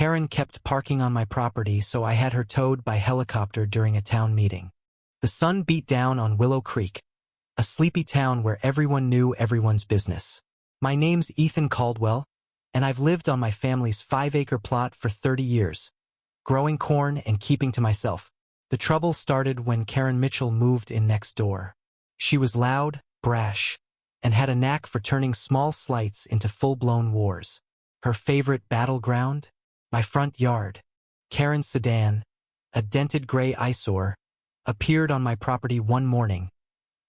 Karen kept parking on my property, so I had her towed by helicopter during a town meeting. The sun beat down on Willow Creek, a sleepy town where everyone knew everyone's business. My name's Ethan Caldwell, and I've lived on my family's 5-acre plot for 30 years, growing corn and keeping to myself. The trouble started when Karen Mitchell moved in next door. She was loud, brash, and had a knack for turning small slights into full-blown wars. Her favorite battleground? My front yard. Karen's sedan, a dented gray eyesore, appeared on my property one morning,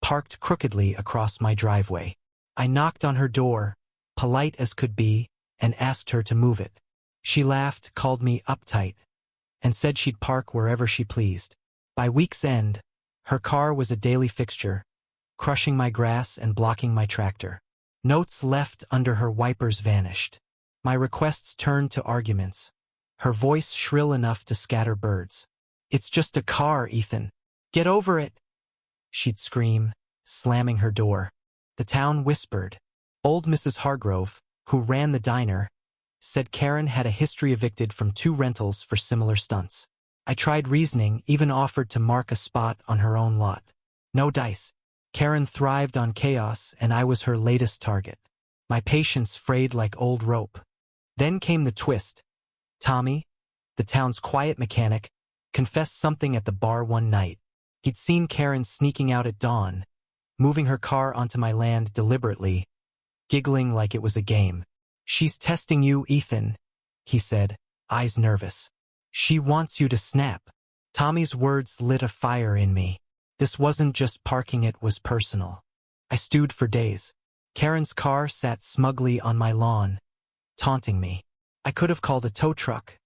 parked crookedly across my driveway. I knocked on her door, polite as could be, and asked her to move it. She laughed, called me uptight, and said she'd park wherever she pleased. By week's end, her car was a daily fixture, crushing my grass and blocking my tractor. Notes left under her wipers vanished. My requests turned to arguments, her voice shrill enough to scatter birds. "It's just a car, Ethan. Get over it," she'd scream, slamming her door. The town whispered. Old Mrs. Hargrove, who ran the diner, said Karen had a history evicted from 2 rentals for similar stunts. I tried reasoning, even offered to mark a spot on her own lot. No dice. Karen thrived on chaos, and I was her latest target. My patience frayed like old rope. Then came the twist. Tommy, the town's quiet mechanic, confessed something at the bar one night. He'd seen Karen sneaking out at dawn, moving her car onto my land deliberately, giggling like it was a game. "She's testing you, Ethan," he said, eyes nervous. "She wants you to snap." Tommy's words lit a fire in me. This wasn't just parking, it was personal. I stewed for days. Karen's car sat smugly on my lawn, taunting me. I could have called a tow truck,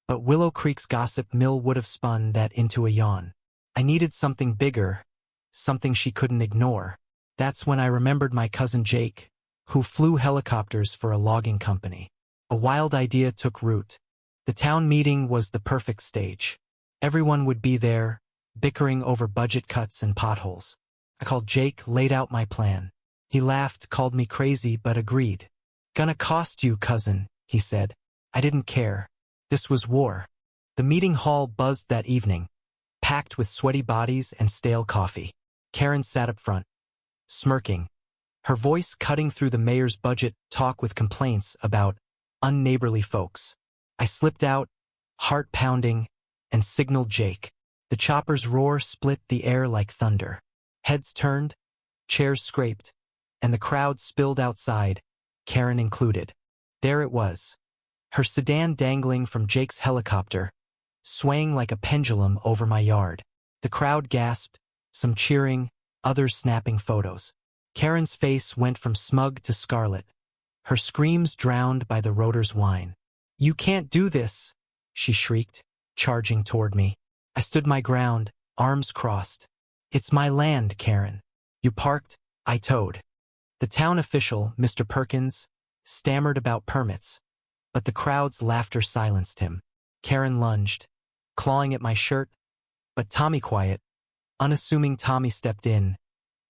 but Willow Creek's gossip mill would have spun that into a yawn. I needed something bigger, something she couldn't ignore. That's when I remembered my cousin Jake, who flew helicopters for a logging company. A wild idea took root. The town meeting was the perfect stage. Everyone would be there, bickering over budget cuts and potholes. I called Jake, laid out my plan. He laughed, called me crazy, but agreed. "Gonna cost you, cousin," he said. I didn't care. This was war. The meeting hall buzzed that evening, packed with sweaty bodies and stale coffee. Karen sat up front, smirking, her voice cutting through the mayor's budget talk with complaints about unneighborly folks. I slipped out, heart pounding, and signaled Jake. The chopper's roar split the air like thunder. Heads turned, chairs scraped, and the crowd spilled outside, Karen included. There it was, her sedan dangling from Jake's helicopter, swaying like a pendulum over my yard. The crowd gasped, some cheering, others snapping photos. Karen's face went from smug to scarlet, her screams drowned by the rotor's whine. "You can't do this," she shrieked, charging toward me. I stood my ground, arms crossed. "It's my land, Karen. You parked, I towed." The town official, Mr. Perkins, stammered about permits, but the crowd's laughter silenced him. Karen lunged, clawing at my shirt, but Tommy quiet, unassuming Tommy stepped in,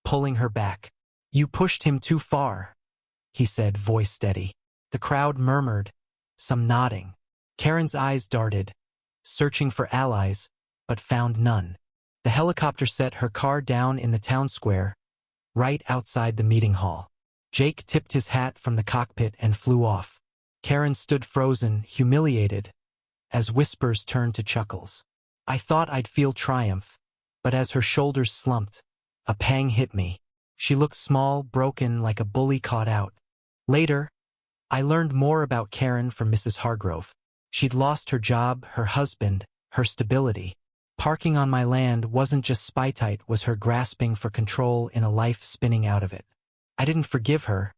pulling her back. "You pushed him too far," he said, voice steady. The crowd murmured, some nodding. Karen's eyes darted, searching for allies, but found none. The helicopter set her car down in the town square, right outside the meeting hall. Jake tipped his hat from the cockpit and flew off. Karen stood frozen, humiliated, as whispers turned to chuckles. I thought I'd feel triumph, but as her shoulders slumped, a pang hit me. She looked small, broken, like a bully caught out. Later, I learned more about Karen from Mrs. Hargrove. She'd lost her job, her husband, her stability. Parking on my land wasn't just spite, was her grasping for control in a life spinning out of it. I didn't forgive her,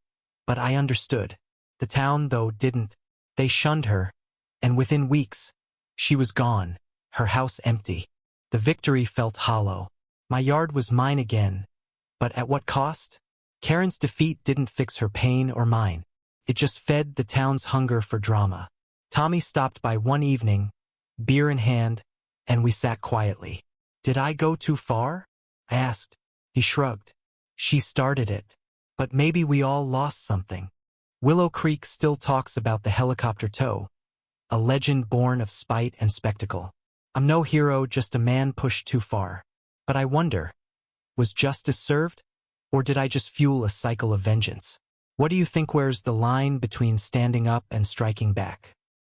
but I understood. The town, though, didn't. They shunned her, and within weeks, she was gone, her house empty. The victory felt hollow. My yard was mine again, but at what cost? Karen's defeat didn't fix her pain or mine. It just fed the town's hunger for drama. Tommy stopped by one evening, beer in hand, and we sat quietly. "Did I go too far?" I asked. He shrugged. "She started it. But maybe we all lost something. Willow Creek still talks about the helicopter tow, a legend born of spite and spectacle. I'm no hero, just a man pushed too far. But I wonder, was justice served? Or did I just fuel a cycle of vengeance? What do you think? Where's the line between standing up and striking back?